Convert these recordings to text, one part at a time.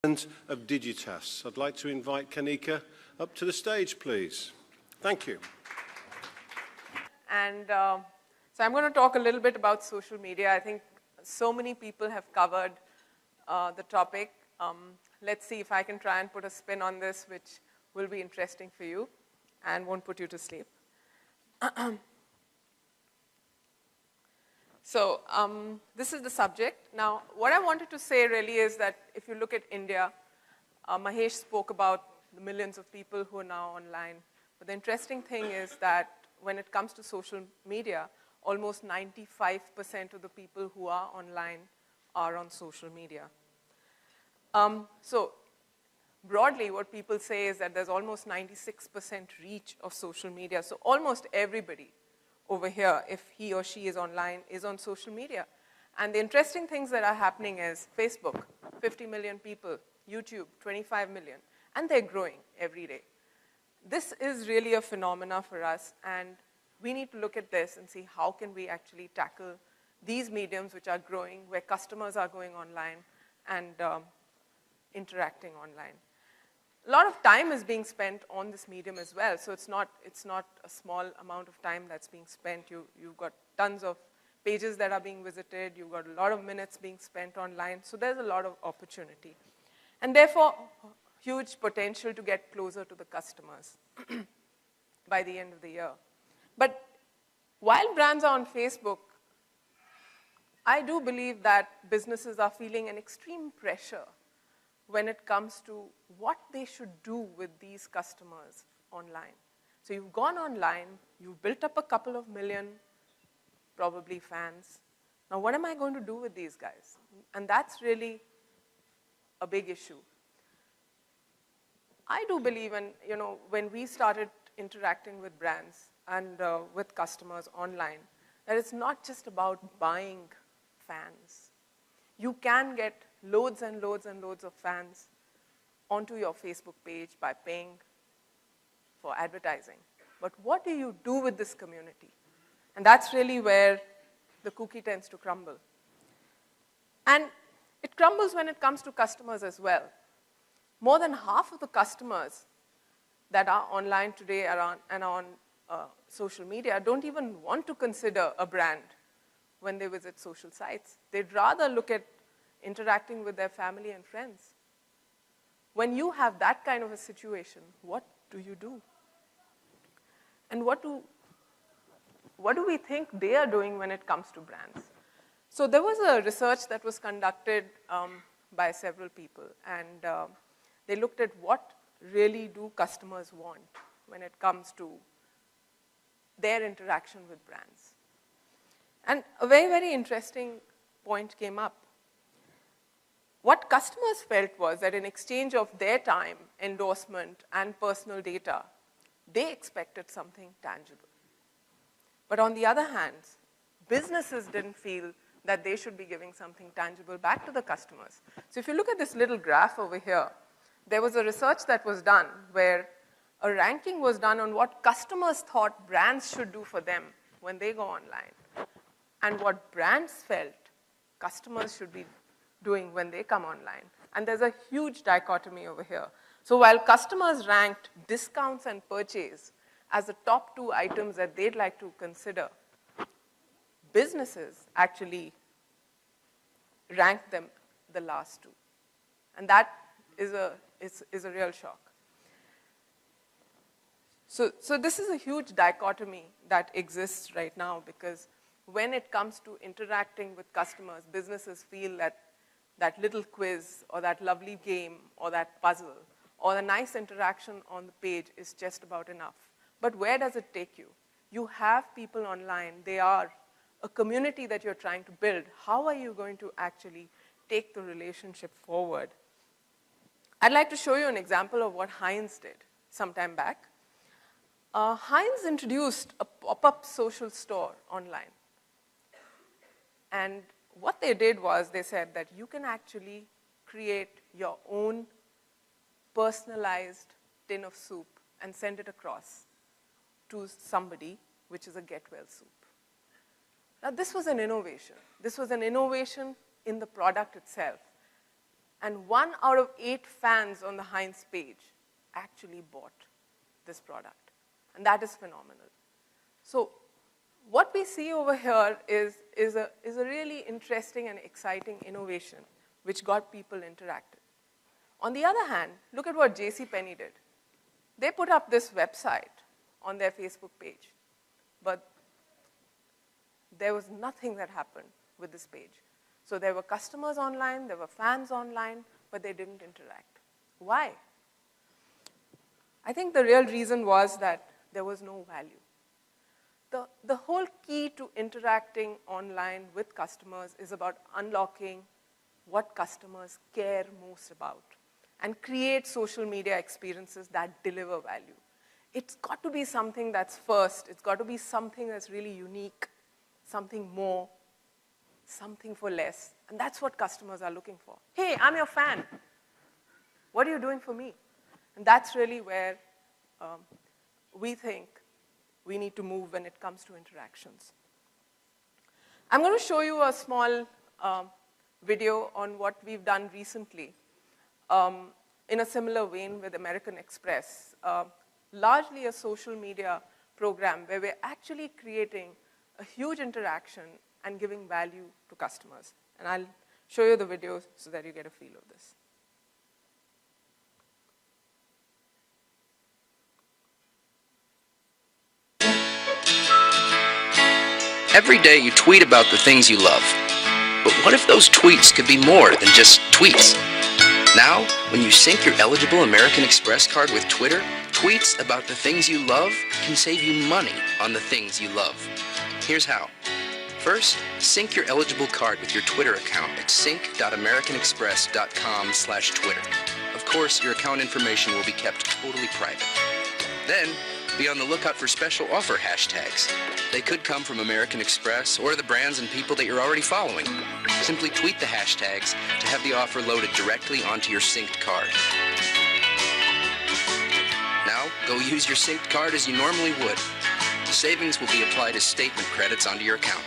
Of Digitas. I'd like to invite Kanika up to the stage, please. Thank you. And so I'm going to talk a little bit about social media. I think so many people have covered the topic. Let's see if I can try and put a spin on this, which will be interesting for you and won't put you to sleep. So this is the subject. Now, what I wanted to say really is that if you look at India, Mahesh spoke about the millions of people who are now online. But the interesting thing is that when it comes to social media, almost 95% of the people who are online are on social media. So broadly, what people say is that there's almost 96% reach of social media. So almost everybody over here, if he or she is online, is on social media. And the interesting things that are happening is Facebook, 50 million people, YouTube, 25 million, and they're growing every day. This is really a phenomena for us, and we need to look at this and see how can we actually tackle these mediums which are growing, where customers are going online and interacting online. A lot of time is being spent on this medium as well, so it's not a small amount of time that's being spent. You've got tons of pages that are being visited, you've got a lot of minutes being spent online, so there's a lot of opportunity. And therefore, huge potential to get closer to the customers by the end of the year. But while brands are on Facebook, I do believe that businesses are feeling an extreme pressure when it comes to what they should do with these customers online. So you've gone online, you've built up a couple of million, probably fans. Now what am I going to do with these guys? And that's really a big issue. I do believe when we started interacting with brands and with customers online, that it's not just about buying fans. You can get loads and loads and loads of fans onto your Facebook page by paying for advertising. But what do you do with this community? And that's really where the cookie tends to crumble. And it crumbles when it comes to customers as well. More than half of the customers that are online today and on social media don't even want to consider a brand when they visit social sites. They'd rather look at interacting with their family and friends. When you have that kind of a situation, what do you do? And what do we think they are doing when it comes to brands? So there was a research that was conducted by several people, and they looked at what really do customers want when it comes to their interaction with brands. And a very, very interesting point came up. What customers felt was that in exchange of their time, endorsement, and personal data, they expected something tangible. But on the other hand, businesses didn't feel that they should be giving something tangible back to the customers. So if you look at this little graph over here, there was a research that was done where a ranking was done on what customers thought brands should do for them when they go online, and what brands felt customers should be doing when they come online. And there's a huge dichotomy over here. So while customers ranked discounts and purchase as the top two items that they'd like to consider, businesses actually ranked them the last two. And that is a real shock. So this is a huge dichotomy that exists right now, because when it comes to interacting with customers, businesses feel that little quiz or that lovely game or that puzzle or the nice interaction on the page is just about enough. But where does it take you? You have people online. They are a community that you're trying to build. How are you going to actually take the relationship forward? I'd like to show you an example of what Heinz did some time back. Heinz introduced a pop-up social store online. And what they did was they said that you can actually create your own personalized tin of soup and send it across to somebody, which is a get well soup. Now, this was an innovation. This was an innovation in the product itself. And 1 out of 8 fans on the Heinz page actually bought this product. And that is phenomenal. So what we see over here is a really interesting and exciting innovation which got people interacted. On the other hand, look at what JCPenney did. They put up this website on their Facebook page, but there was nothing that happened with this page. So there were customers online, there were fans online, but they didn't interact. Why? I think the real reason was that there was no value. The whole key to interacting online with customers is about unlocking what customers care most about and create social media experiences that deliver value. It's got to be something that's first. It's got to be something that's really unique, something more, something for less. And that's what customers are looking for. Hey, I'm your fan. What are you doing for me? And that's really where we think we need to move when it comes to interactions. I'm going to show you a small video on what we've done recently in a similar vein with American Express. Largely a social media program where we're actually creating a huge interaction and giving value to customers. And I'll show you the video so that you get a feel of this. Every day you tweet about the things you love. But what if those tweets could be more than just tweets? Now, when you sync your eligible American Express card with Twitter, tweets about the things you love can save you money on the things you love. Here's how. First, sync your eligible card with your Twitter account at sync.americanexpress.com/Twitter. Of course, your account information will be kept totally private. Then, be on the lookout for special offer hashtags. They could come from American Express or the brands and people that you're already following. Simply tweet the hashtags to have the offer loaded directly onto your synced card. Now, go use your synced card as you normally would. The savings will be applied as statement credits onto your account.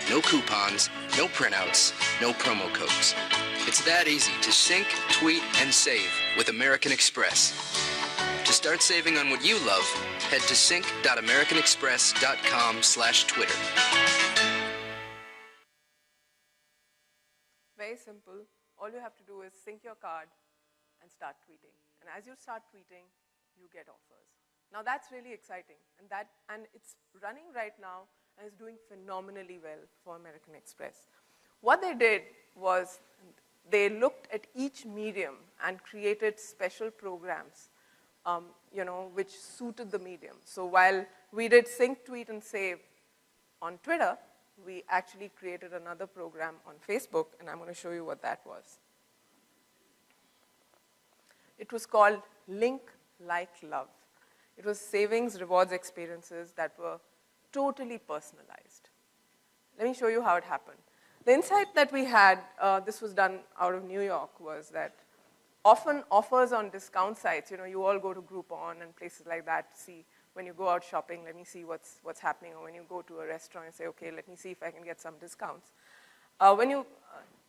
No coupons, no printouts, no promo codes. It's that easy to sync, tweet, and save with American Express. To start saving on what you love, head to sync.americanexpress.com/Twitter. Very simple. All you have to do is sync your card and start tweeting. And as you start tweeting, you get offers. Now that's really exciting. And it's running right now and is doing phenomenally well for American Express. What they did was they looked at each medium and created special programs which suited the medium. So while we did sync, tweet, and save on Twitter, we actually created another program on Facebook, and I'm going to show you what that was. It was called Link Like Love. It was savings, rewards, experiences that were totally personalized. Let me show you how it happened. The insight that we had, this was done out of New York, was that often offers on discount sites, you all go to Groupon and places like that to see when you go out shopping, let me see what's happening, or when you go to a restaurant and say, okay, let me see if I can get some discounts. When you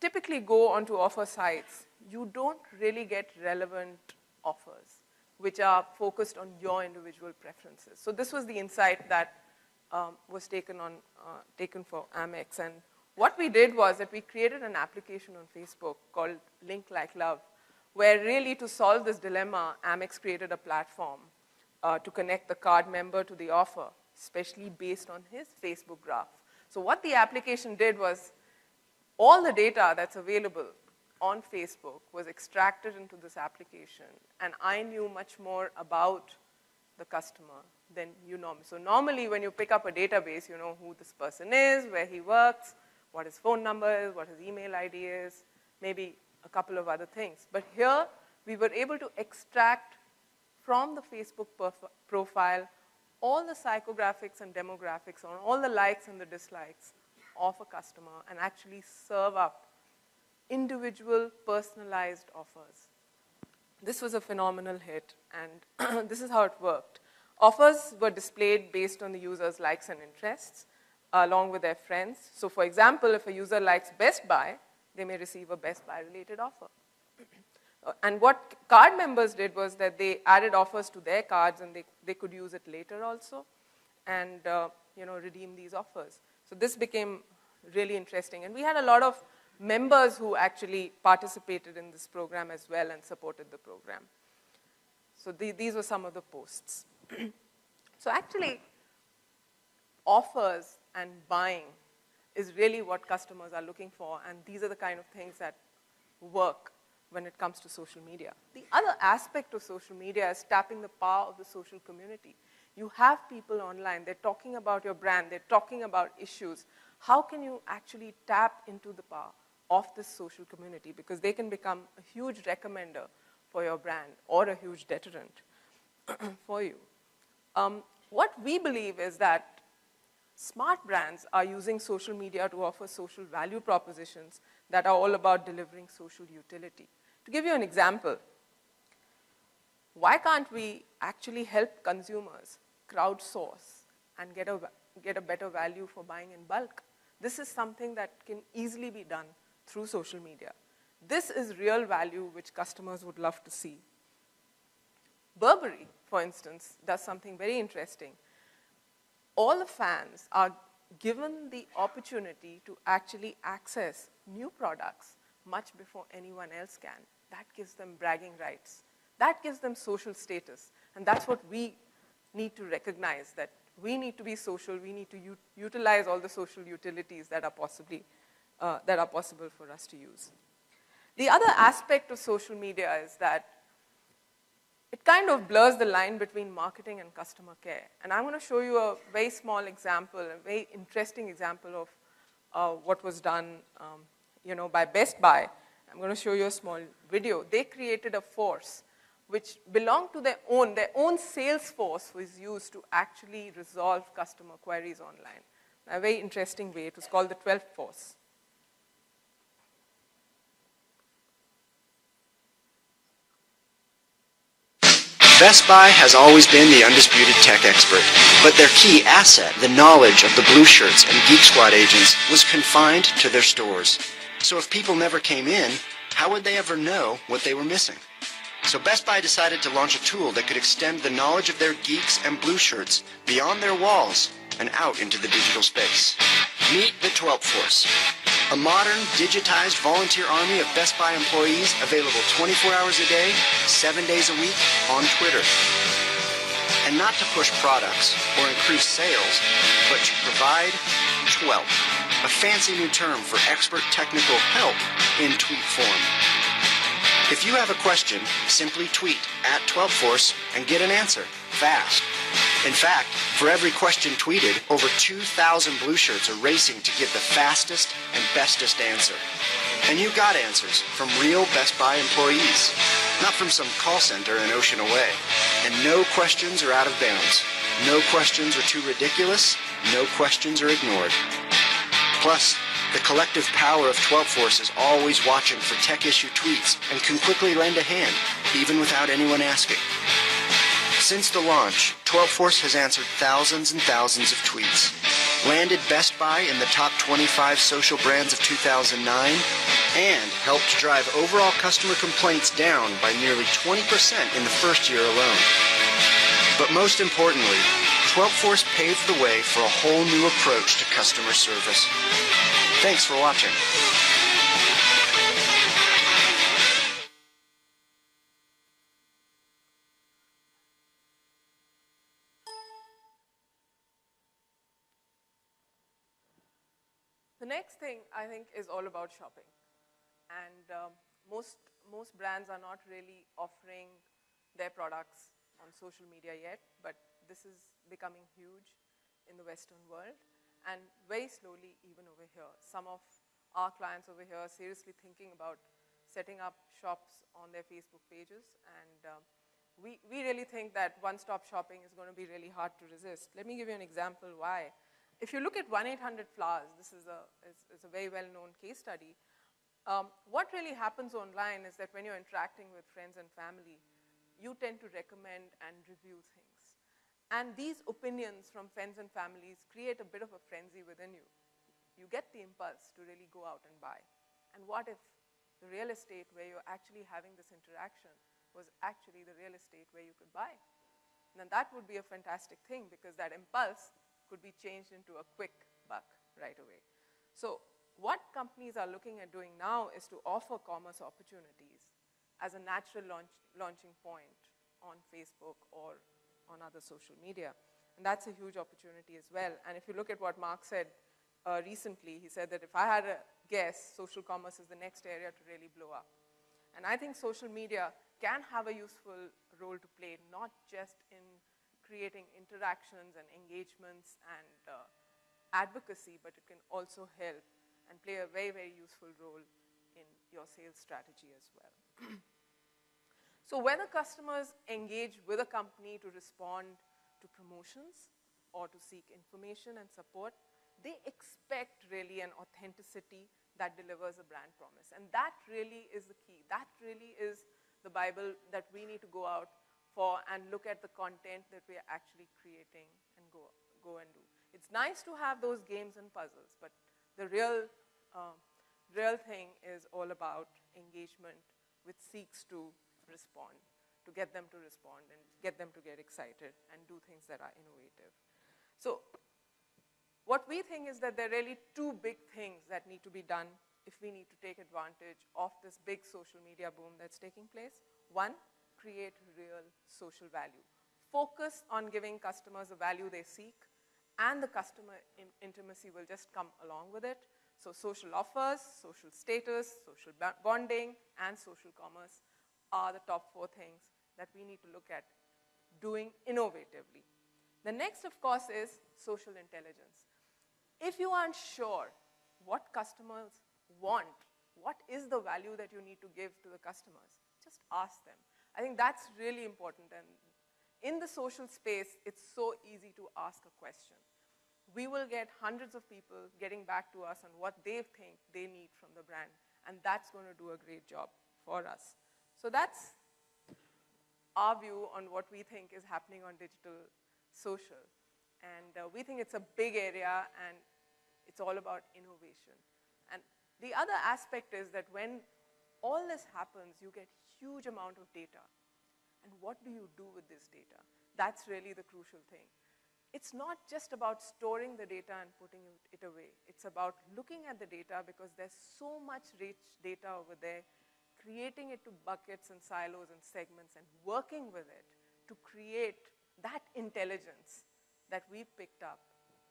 typically go onto offer sites, you don't really get relevant offers, which are focused on your individual preferences. So this was the insight that was taken for Amex. And what we did was that we created an application on Facebook called Link Like Love, where really to solve this dilemma, Amex created a platform to connect the card member to the offer, especially based on his Facebook graph. So what the application did was all the data that's available on Facebook was extracted into this application, and I knew much more about the customer than you normally. So normally when you pick up a database, you know who this person is, where he works, what his phone number is, what his email ID is, maybe a couple of other things. But here, we were able to extract from the Facebook profile all the psychographics and demographics on all the likes and the dislikes of a customer and actually serve up individual personalized offers. This was a phenomenal hit, and this is how it worked. Offers were displayed based on the user's likes and interests, along with their friends. So for example, if a user likes Best Buy, they may receive a Best Buy related offer. And what card members did was that they added offers to their cards, and they could use it later also, and redeem these offers. So this became really interesting. And we had a lot of members who actually participated in this program as well and supported the program. So these were some of the posts. So actually, offers and buying is really what customers are looking for, and these are the kind of things that work when it comes to social media. The other aspect of social media is tapping the power of the social community. You have people online, they're talking about your brand, they're talking about issues. How can you actually tap into the power of this social community? Because they can become a huge recommender for your brand or a huge deterrent for you. What we believe is that smart brands are using social media to offer social value propositions that are all about delivering social utility. To give you an example, why can't we actually help consumers crowdsource and get a better value for buying in bulk? This is something that can easily be done through social media. This is real value which customers would love to see. Burberry, for instance, does something very interesting. All the fans are given the opportunity to actually access new products much before anyone else can. That gives them bragging rights. That gives them social status. And that's what we need to recognize, that we need to be social, we need to utilize all the social utilities that are possible for us to use. The other aspect of social media is that it kind of blurs the line between marketing and customer care. And I'm going to show you a very small example, a very interesting example of what was done by Best Buy. I'm going to show you a small video. They created a force which belonged to their own sales force was used to actually resolve customer queries online. A very interesting way. It was called the 12th Force. Best Buy has always been the undisputed tech expert, but their key asset, the knowledge of the Blue Shirts and Geek Squad agents, was confined to their stores. So if people never came in, how would they ever know what they were missing? So Best Buy decided to launch a tool that could extend the knowledge of their geeks and Blue Shirts beyond their walls and out into the digital space. Meet the 12th Force, a modern, digitized volunteer army of Best Buy employees available 24 hours a day, 7 days a week on Twitter. And not to push products or increase sales, but to provide twelp, a fancy new term for expert technical help in tweet form. If you have a question, simply tweet @12force and get an answer, fast. In fact, for every question tweeted, over 2,000 Blue Shirts are racing to get the fastest and bestest answer. And you got answers from real Best Buy employees, not from some call center an ocean away. And no questions are out of bounds. No questions are too ridiculous. No questions are ignored. Plus, the collective power of 12th Force is always watching for tech issue tweets and can quickly lend a hand, even without anyone asking. Since the launch, 12th Force has answered thousands and thousands of tweets, landed Best Buy in the top 25 social brands of 2009, and helped drive overall customer complaints down by nearly 20% in the first year alone. But most importantly, 12th Force paved the way for a whole new approach to customer service. Thanks for watching. The next thing, I think, is all about shopping. And most brands are not really offering their products on social media yet, but this is becoming huge in the Western world, and very slowly even over here. Some of our clients over here are seriously thinking about setting up shops on their Facebook pages, and we really think that one-stop shopping is going to be really hard to resist. Let me give you an example why. If you look at 1-800-Flowers, this is a very well-known case study. What really happens online is that when you're interacting with friends and family, you tend to recommend and review things. And these opinions from friends and families create a bit of a frenzy within you. You get the impulse to really go out and buy. And what if the real estate where you're actually having this interaction was actually the real estate where you could buy. Now that would be a fantastic thing because that impulse could be changed into a quick buck right away. So what companies are looking at doing now is to offer commerce opportunities as a natural launching point on Facebook or on other social media. And that's a huge opportunity as well. And if you look at what Mark said recently, he said that if I had a guess, social commerce is the next area to really blow up. And I think social media can have a useful role to play, not just in creating interactions and engagements and advocacy, but it can also help and play a very, very useful role in your sales strategy as well. So whether customers engage with a company to respond to promotions or to seek information and support, they expect really an authenticity that delivers a brand promise. And that really is the key. That really is the Bible that we need to go out for and look at the content that we are actually creating and go and do. It's nice to have those games and puzzles, but the real thing is all about engagement, which seeks to respond, to get them to respond and get them to get excited and do things that are innovative. So what we think is that there are really two big things that need to be done if we need to take advantage of this big social media boom that's taking place. One, create real social value. Focus on giving customers the value they seek, and the customer intimacy will just come along with it. So social offers, social status, social bonding, and social commerce are the top 4 things that we need to look at doing innovatively. The next, of course, is social intelligence. If you aren't sure what customers want, what is the value that you need to give to the customers, just ask them. I think that's really important. And in the social space, it's so easy to ask a question. We will get hundreds of people getting back to us on what they think they need from the brand, and that's going to do a great job for us. So that's our view on what we think is happening on digital social. And we think it's a big area, and it's all about innovation. And the other aspect is that when all this happens, you get huge amount of data. And what do you do with this data? That's really the crucial thing. It's not just about storing the data and putting it away. It's about looking at the data because there's so much rich data over there, creating it to buckets and silos and segments and working with it to create that intelligence that we picked up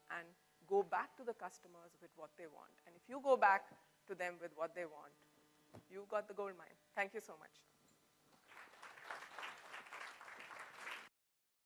and go back to the customers with what they want. And if you go back to them with what they want, you've got the gold mine. Thank you so much.